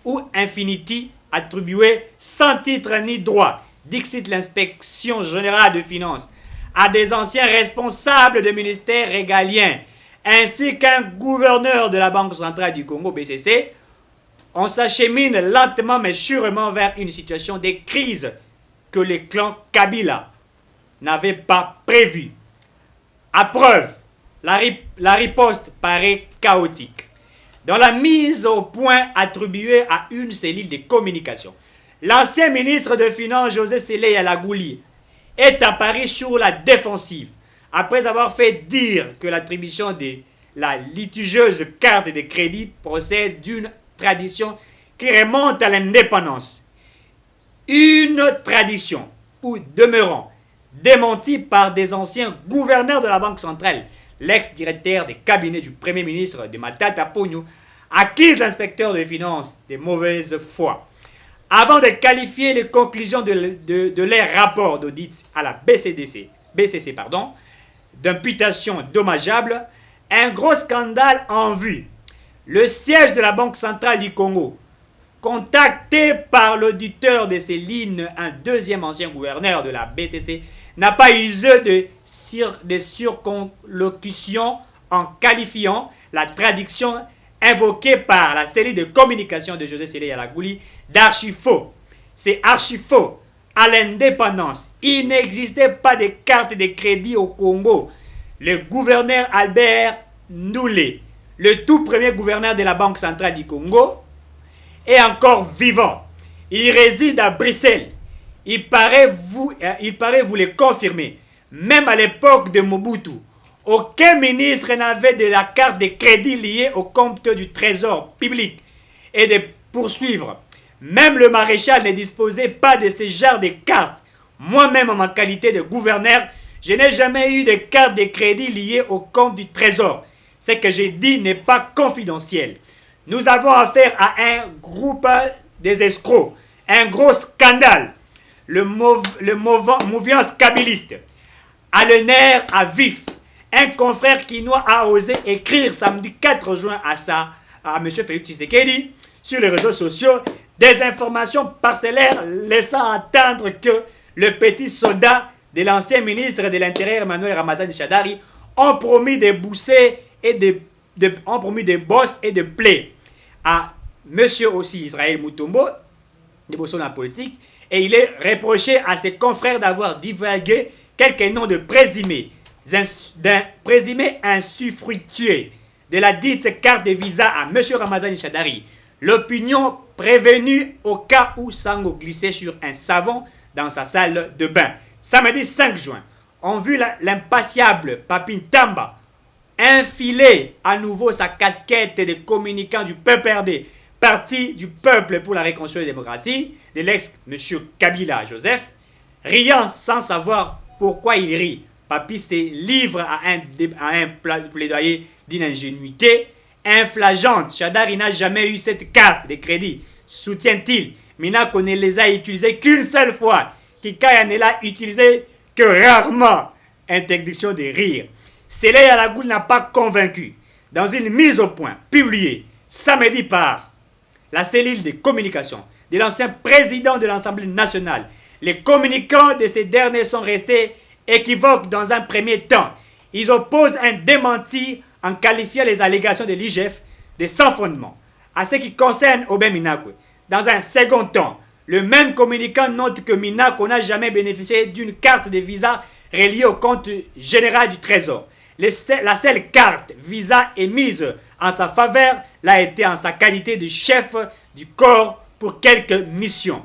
B: ou Infinity attribuées sans titre ni droit, dixit l'inspection générale de finances, à des anciens responsables de ministères régaliens, ainsi qu'un gouverneur de la Banque centrale du Congo BCC. On s'achemine lentement mais sûrement vers une situation de crise que les clans Kabila n'avaient pas prévue. À preuve, la riposte paraît chaotique. Dans la mise au point attribuée à une cellule de communication, l'ancien ministre de Finances José Sélé Yalagouli est apparu sur la défensive après avoir fait dire que l'attribution de la litigieuse carte de crédit procède d'une tradition qui remonte à l'indépendance. Une tradition où demeurant démentie par des anciens gouverneurs de la Banque centrale, l'ex-directeur des cabinets du Premier ministre de Matata Ponyo accuse l'inspecteur des finances de mauvaise foi. Avant de qualifier les conclusions de leur rapport d'audit à la BCC d'imputation dommageable, un gros scandale en vue. Le siège de la Banque centrale du Congo, contacté par l'auditeur de ces lignes, un deuxième ancien gouverneur de la BCC, n'a pas usé de circonlocution en qualifiant la traduction invoqué par la cellule de communication de José Sélé Yalagouli d'archi-faux. C'est archi-faux. À l'indépendance, il n'existait pas de carte de crédit au Congo. Le gouverneur Albert Ndoulé, le tout premier gouverneur de la Banque centrale du Congo, est encore vivant. Il réside à Bruxelles. Il paraît vous le confirmer. Même à l'époque de Mobutu, aucun ministre n'avait de la carte de crédit liée au compte du trésor public et de poursuivre. Même le maréchal ne disposait pas de ce genre de cartes. Moi-même, en ma qualité de gouverneur, je n'ai jamais eu de carte de crédit liée au compte du trésor. Ce que j'ai dit n'est pas confidentiel. Nous avons affaire à un groupe des escrocs, un gros scandale. Le mouvance kabyliste a le nerf à vif. Un confrère quinois a osé écrire samedi 4 juin à M. Félix Tshisekedi sur les réseaux sociaux des informations parcellaires laissant entendre que le petit soldat de l'ancien ministre de l'Intérieur Emmanuel Ramazani Shadari ont promis des boussées et ont promis des bosses et de plaies à M. aussi Israël Mutombo, de Bosso dans la politique, et il est reproché à ses confrères d'avoir divulgué quelques noms de présumés insufructueux de la dite carte de visa à M. Ramazani Shadari. L'opinion prévenue au cas où Sango glissait sur un savon dans sa salle de bain. Samedi 5 juin, on vu l'impatiable Papin Tamba enfiler à nouveau sa casquette de communicant du PPRD, Parti du Peuple pour la Réconciliation et la Démocratie, de l'ex-M. Kabila Joseph, riant sans savoir pourquoi il rit. Papi se livre à un plaidoyer d'une ingénuité inflageante. Shadari n'a jamais eu cette carte de crédit, soutient-il. Minako ne les a utilisées qu'une seule fois. Kikaya ne l'a utilisé que rarement. Interdiction de rire. Sélé Yalagouli n'a pas convaincu. Dans une mise au point publiée samedi par la cellule de communication de l'ancien président de l'Assemblée nationale, les communicants de ces derniers sont restés équivoques dans un premier temps. Ils opposent un démenti en qualifiant les allégations de l'IGF de sans fondement. À ce qui concerne Aubin Minako, dans un second temps, le même communicant note que Minako n'a jamais bénéficié d'une carte de visa reliée au compte général du Trésor. La seule carte visa émise en sa faveur l'a été en sa qualité de chef du corps pour quelques missions.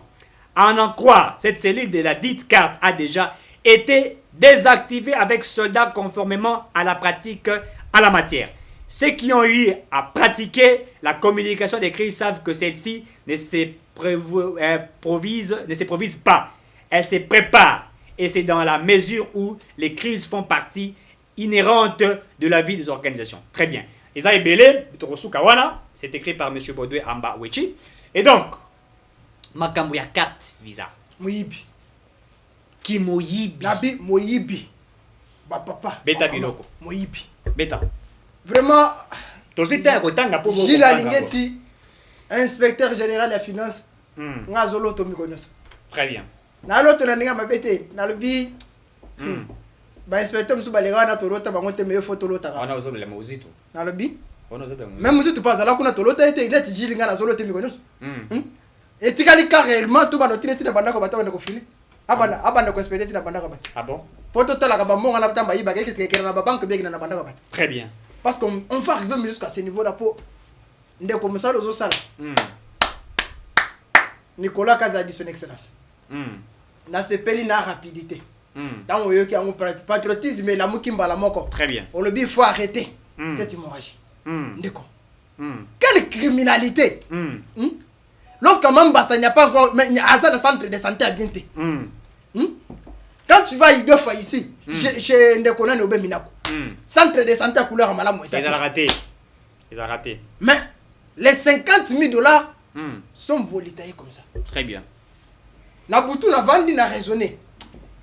B: À en croire, cette cellule de la dite carte a déjà été désactivée avec soldats conformément à la pratique à la matière. Ceux qui ont eu à pratiquer la communication des crises savent que celle-ci ne s'improvise pas. Elle se prépare. Et c'est dans la mesure où les crises font partie inhérente de la vie des organisations. Très bien. Isaïe Belé, Kawana, c'est écrit par M. Baudoué Amba Wechi. Et donc, Makambouya carte visa.
C: Moyibi.
B: Qui Moyibi.
C: Nabi Moyibi. Ba papa.
B: Beta Binoko.
C: Moyibi.
B: Beta.
C: Vraiment.
B: Gilles
C: Alingeti, inspecteur général des finances. Ngazolo Tomikonos.
B: Très bien.
C: Na l'autre nanga mabete. Na lobi. Ba inspecteur musubalega na torota bangote meyo photo lota.
B: On a osé le mozito.
C: Na lobi.
B: On a osé le mozito.
C: Même si tu passes là kuna torota ete net Gilles nga na zolo Tomikonos. Et tikali carrément tout banotine tina bandako bataba ko fili. Abanda ko inspecteur tina bandako bat.
B: Ah bon?
C: Poto tala ka bamonga na tamba yiba ke kekera na banque begi na bandako bat.
B: Très bien.
C: Parce qu'on va arriver jusqu'à ce niveau-là pour ndeko musalo zo sala. Nicolas Kaza dit son excellence. Na sepeli na rapidité. Tant on yoki en patriotisme la mukimba la moko.
B: Très bien.
C: On le dit il faut arrêter cette hémorragie. Ndeko. Quelle criminalité. Lorsqu'un membre ça n'y a pas encore mais à ça le centre de santé à Ginté. Quand tu vas deux fois ici, chez Ndeko na Obé Minako. Centre de santé à couleur malam.
B: Ils ont raté. Ils ont raté.
C: Mais les 50 000 dollars sont volitaillés comme ça.
B: Très bien.
C: Nabutu na vandi na raisonné.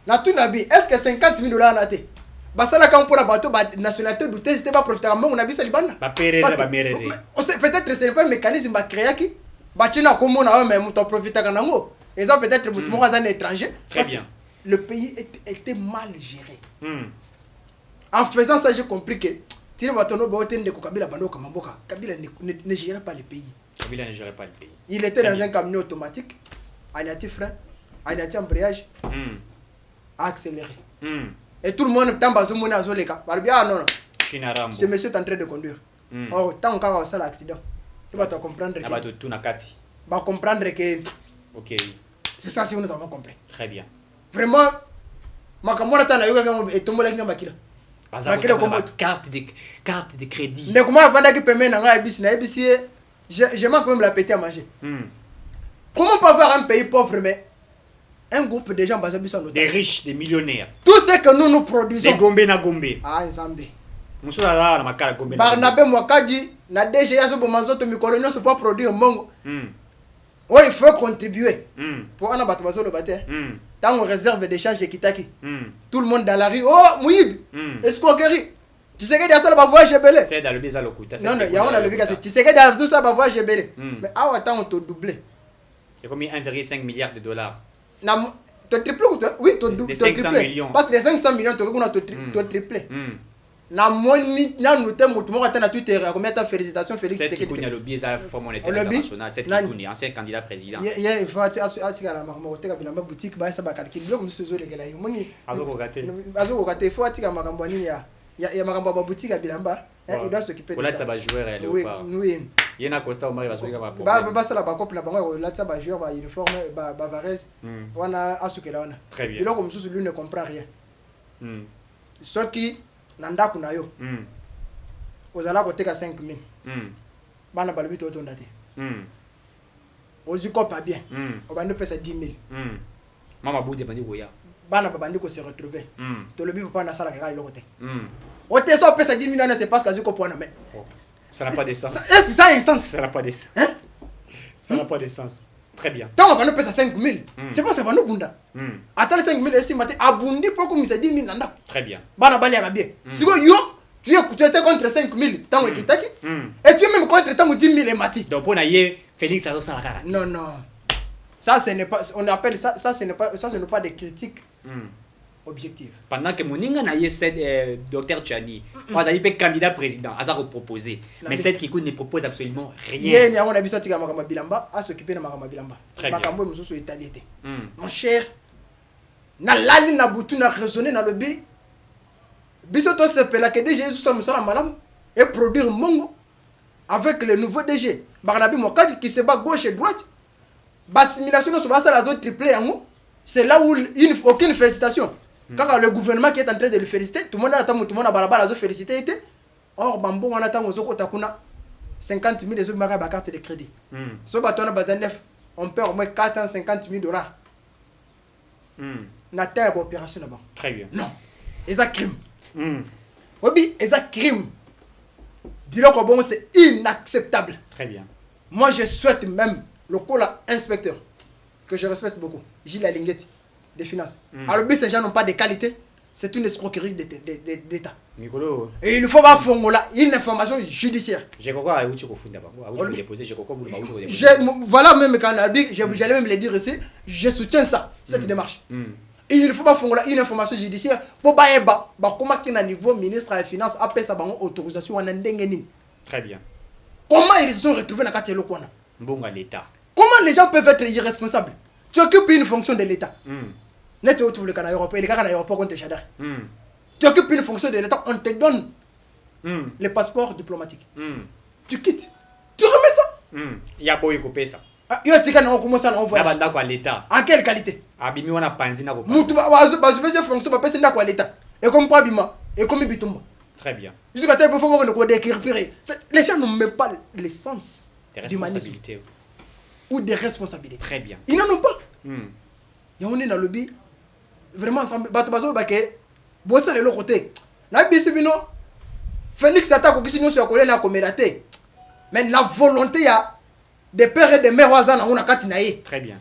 C: Na tout nabi, est-ce que 50 000 dollars na té? Basala quand pour la bateau nationalité douter c'était pas profiter on a vu ça libanda.
B: Ba péré ba méré.
C: Peut-être c'est pas un mécanisme ba créé qui ba tina comme on a même ton profiter quand nango. Et ça peut-être mon un étranger.
B: Très bien.
C: Le pays était mal géré. En faisant ça, j'ai compris que Tire Batono Boten de Kabila Bando Kamamboka. Kabila ne gérait pas le pays.
B: Kabila ne gérait pas le pays.
C: Il était dans un camion automatique, un frein, un embrayage, à accélérer. Et tout le monde tamba zoumou na zoleka. Barbia non. Ce monsieur est en train de conduire. Oh, tant qu'on a un accident. Tu vas te comprendre que.
B: Va tout na kati.
C: Va comprendre que.
B: OK.
C: C'est ça si nous avons compris.
B: Très bien.
C: Vraiment makamona tana yoga kama etombola kinga makila.
B: Makila comme carte de crédit.
C: Mais comment vanda ki paiement na nga ebisi na ebisi je manque même la péter à manger. Comment pas avoir un pays pauvre mais un groupe de gens basés sur nos
B: des riches, des millionnaires.
C: Tout ce que nous produisons.
B: Des Gombe na Gombe.
C: Ah, Nzambe.
B: Musula la makala Gombe.
C: Barnabé Mwakadi, na DGA so bomanzoto mikolo no se pas produire mongo. Oh, il faut contribuer. Pour un abattoir le bâtiment. Tant on réserve d'échange et kitaki. Tout le monde dans la rue. Oh, Mouib. Escroquerie. Tu sais que dans ça va voir Jebele.
B: C'est dans le beza le coup.
C: Non, il y a on a le bigat. Tu sais que dans tout ça va voir Jebele. Mais ah, attends, on te doublé.
B: C'est combien 1,5 milliard de dollars.
C: Na to triplé ou oui, to doublé.
B: 500 millions.
C: Parce que les 500 millions to triplé. Na moni na nous te mutu moko tana Twitter combien ta félicitations Félix
B: Tshisekedi. C'est qui le biais à Fonds monétaire international, c'est qui ancien candidat président.
C: Il faut attirer la marmo te kabila boutique ba ça ba calcul bloc monsieur zo legela yo moni azo ko faut attirer makambo nini ya makambo ba boutique kabila mba il doit s'occuper de ça.
B: Là ça va jouer Léopard.
C: Oui.
B: Yena Costa Omar va souka ba
C: ba ça la ba couple na bango là ça va jouer ba uniforme ba Varese wana asukela wana.
B: Très bien.
C: Il comme monsieur lui ne comprend rien. Ce qui nanda kuna yo ozala koteka 5000 bana balobi to tonda te oziko pas bien obandi pesa 10000
B: mama budi bandi koya
C: bana babandi ko se retrouver to lobi papa na sala kaka lokote ote so pesa 10000 na c'est parce que aziko pona mais
B: ça n'a pas de sens.
C: Est-ce ça a un sens?
B: Ça n'a pas de sens. Ça n'a pas de sens. Très bien.
C: Tant on va nous payer 5000, c'est pas ça va nous bunda. Attends 5000 estimé abundi pour comme ça 10 000 nanda.
B: Très bien.
C: Bana bali ya bien. Si yo tu étais contre 5000 tant que kitaki et tu es même contre tant 10 000 et mati.
B: Donc pour naïe Félix Azo Salakara.
C: Non non. Ça ce n'est pas on appelle ça ce n'est pas des critiques objectives.
B: Pendant que moninga naïe c'est docteur Tchani, on a dit candidat président, a proposé. Mais cette qui ne propose absolument rien.
C: Il y a on a besoin de Makama Bilamba à s'occuper de Makama Bilamba. Makambo mususu italité. Mon cher, na lali na butu na raisonner na le bi. Biso to se pela que DG juste comme ça la malam et produire mongo avec le nouveau DG. Barnabi Mokadi qui se bat gauche et droite. Bassimilation sur ça la zone triplé yango. C'est là où il ne faut aucune félicitation. Quand le gouvernement qui est en train de le féliciter, tout le monde attend, tout le monde a barabara à féliciter. Or, Bambo, on attend aux autres 50 000 les autres carte de crédit. Ce bâton a besoin neuf, on perd au moins 450 000 $. On a terre opération là-bas.
B: Très bien.
C: Non, c'est un crime. Oui, c'est un crime. Biloko bon, c'est inacceptable.
B: Très bien.
C: Moi, je souhaite même le cola inspecteur, que je respecte beaucoup, Gilles Alinguetti, des finances. Alors, ces gens n'ont pas de qualité, c'est une escroquerie d'État. Et il faut pas faire une information judiciaire. Voilà même quand on a dit, j'allais même le dire ici, je soutiens ça, cette démarche. Et il ne faut pas faire une information judiciaire pour pas comment qu'un niveau ministre des Finances a payé sa autorisation en Ndengeni.
B: Très bien.
C: Comment ils se sont retrouvés dans le cas de
B: l'État?
C: Comment les gens peuvent être irresponsables? Tu occupes une fonction de l'État. Net au le Canada européen, les gars à l'aéroport contre Chadar. Tu occupes une fonction de l'État, on te donne le passeport diplomatique. Tu quittes. Tu remets ça.
B: Il y a beau y couper ça.
C: Il y a des gens qui commencent à envoyer.
B: l'État.
C: En quelle qualité?
B: Abimi on a pensé na ko.
C: Mutu ba faire fonction ba pesa ndako l'État. Et comme pas bima, et comme bitumba.
B: Très bien.
C: Jusqu'à tel point faut qu'on ne décrire. Les gens n'ont même pas l'essence d'humanisme ou des responsabilités.
B: Très bien.
C: Ils n'en ont pas. Et on est dans le lobby. Vraiment, Batobazo Baké, Bossa de l'autre côté. Nabisibino, Félix attaque au Kisino sur la colère à Comérate. Mais la volonté des pères et des mères on a Katinaï.
B: Très bien.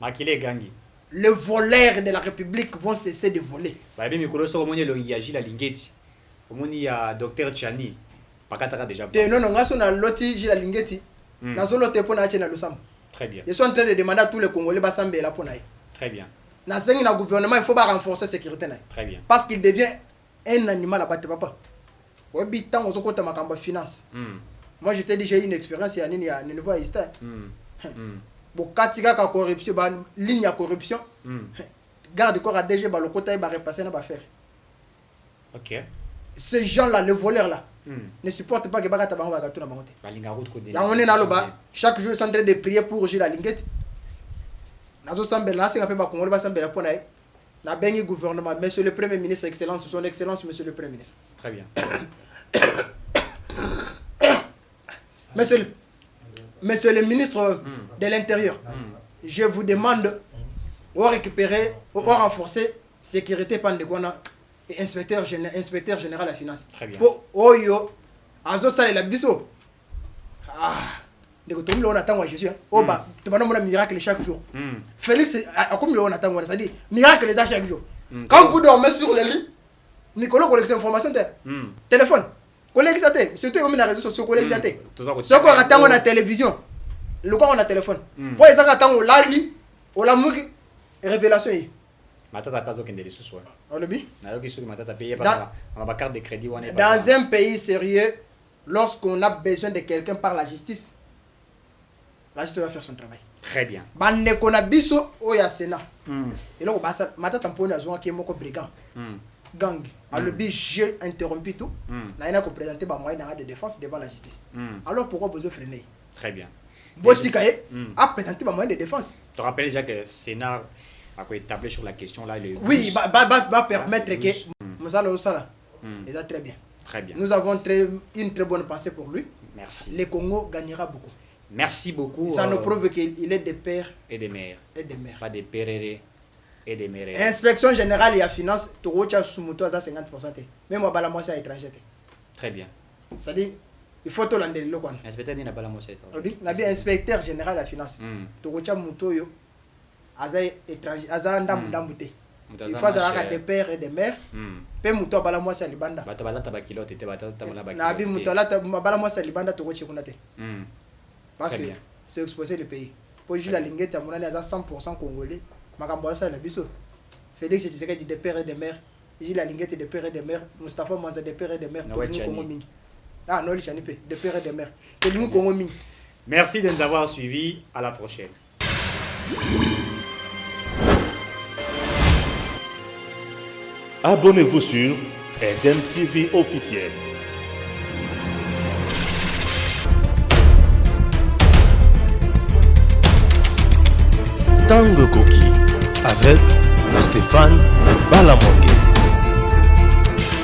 B: Makile Gangi.
C: Les voleurs de la République vont cesser de voler.
B: Babi Mikolo so omoni lo Yaji la Lingeti. Omoni ya docteur Tchani. Pakataka déjà.
C: Non non, ngaso na loti Jila Lingeti. Na solo te pona achena losam.
B: Très bien.
C: Ils sont en train de demander à tous les Congolais basambe la pona.
B: Très bien.
C: Dans le gouvernement, il faut pas renforcer la sécurité.
B: Très bien.
C: Parce qu'il devient un animal à battre papa. obi tant aux côtés makamba finance moi je t'ai dit j'ai une expérience il y a un niveau histoire bon katika ka corruption ba ligne à corruption garde corps à DG ba le côté ba repasser na ba faire.
B: OK.
C: Ces gens là les voleurs là ne supportent pas que bagata bango ba tuna bango te.
B: Ba linga route ko de.
C: Ya on est na loba chaque jour ils sont en train de prier pour Gilles la Linguette. Nazo sambela c'est pe ba Congolais ba sambela pona na bengi gouvernement monsieur le premier ministre excellence son excellence monsieur le premier ministre.
B: Très bien.
C: Monsieur le ministre de l'Intérieur, je vous demande de récupérer, de renforcer sécurité pandécona et inspecteur général de la finance.
B: Très bien.
C: Pour Oyo, Azo Sale la biso. Ah, de côté on attend Jésus. Oh bah, tu vas nous miracle chaque jour. Félix, comme on attend, ça dit miracle chaque jour. Quand vous dormez sur le lit, Nicolas collecte des informations téléphone. Collègue ça té, surtout comme les réseaux sociaux collègue ça té. Ce qu'on attend on a télévision. Le quoi on a téléphone. Pour les attend on la lit, on la mourir révélation yi.
B: Matata pas aucun délai ce soir.
C: On le dit.
B: Na yoki sur matata payer par ma carte de crédit on est
C: dans un pays sérieux, lorsqu'on a besoin de quelqu'un par la justice va faire son travail.
B: Très bien.
C: Bande qu'on a biso au ya Sénat. Et là on va matata mpona zo qui moko brigand. Gang. Alors le j'ai interrompu tout. Là il a présenté ba moyen de défense devant la justice. Alors pourquoi besoin freiner?
B: Très bien.
C: Botikaye a présenté ba moyen de défense.
B: Tu te rappelles déjà que Sénat a établi sur la question là le
C: oui, va permettre que Moussa Osala. Et ça très bien.
B: Très bien.
C: Nous avons une très bonne pensée pour lui.
B: Merci.
C: Le Congo gagnera beaucoup.
B: Merci beaucoup.
C: Ça nous prouve qu'il est des pères
B: et des mères.
C: Et des mères.
B: Pas des pérérés et des mères.
C: Inspection générale et la finance, tu as sous moto à 50%. Même moi, la moitié à l'étranger.
B: Très bien.
C: C'est-à-dire, il faut tout l'endel.
B: Inspecteur n'a pas la moitié.
C: Inspecteur général de la finance. Tu as moto yo, à étranger, à ndamute. Il faut avoir des pères et des mères. Pe moto à la moitié à l'Ibanda.
B: Bata bala tabakilote te bata tamala bakilo.
C: Nabi moto à la moitié à l'Ibanda tu as kunate. Parce que c'est exposé le pays. Pour Gilles la Linguette, à mon avis, à 100% congolais. Makambo ça la biso. Félix Tshisekedi des pères et des mères. Gilles la Linguette des pères et des mères. Mustafa Mwanza des pères et des mères. Ah non, il chanipé des pères et des mères.
B: Merci de nous avoir suivis. À la prochaine.
A: Abonnez-vous sur Eden TV officiel. Tango Koki avec Stéphane Balamoke.